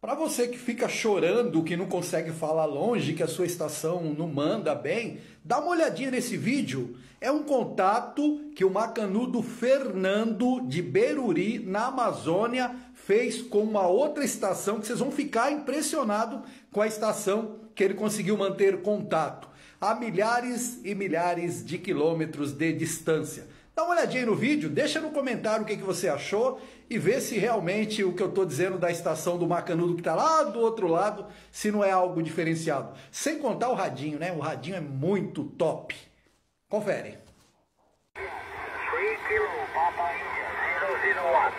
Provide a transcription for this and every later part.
Para você que fica chorando, que não consegue falar longe, que a sua estação não manda bem, dá uma olhadinha nesse vídeo. É um contato que o macanudo Fernando de Beruri, na Amazônia, fez com uma outra estação que vocês vão ficar impressionados com a estação que ele conseguiu manter contato a milhares e milhares de quilômetros de distância. Dá uma olhadinha aí no vídeo, deixa no comentário o que você achou e vê se realmente o que eu estou dizendo da estação do macanudo que está lá do outro lado, se não é algo diferenciado. Sem contar o radinho, né? O radinho é muito top. Confere. 3 Kilo Papa India 001.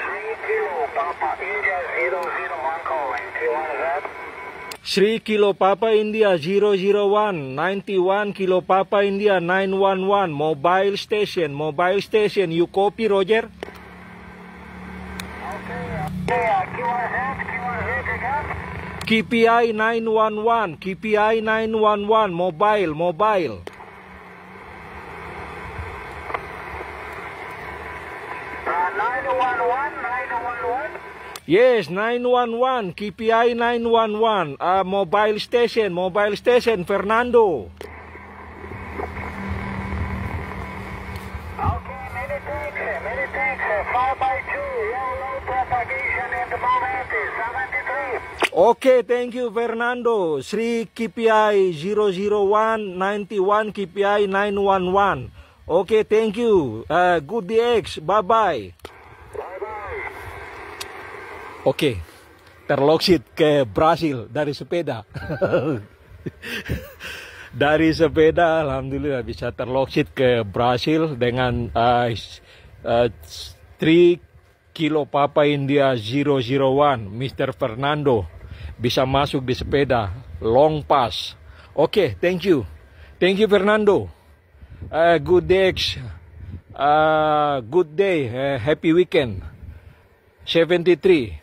3 Kilo Papa India 001 calling. T1Z. 3 Kilo Papa India 001, 91 Kilo Papa India 911, mobile station, you copy, Roger? Okay, Q1Z again. KPI 911, KPI 911, mobile. 911. Yes, 911, KPI 911, mobile station, Fernando. Okay, many thanks. 5x2, low propagation in the moment is 73. Okay, thank you, Fernando. 3 KPI 001, 91 KPI 911. Okay, thank you. Good DX, bye-bye. Oke, terloksit ke Brasil dari sepeda. Dari sepeda, alhamdulillah bisa terloksit ke Brasil dengan 3 Kilo Papa India 001, Mr. Fernando. Bisa masuk di sepeda, long pass. Oke, thank you. Thank you, Fernando. Good day, good day, happy weekend. 73.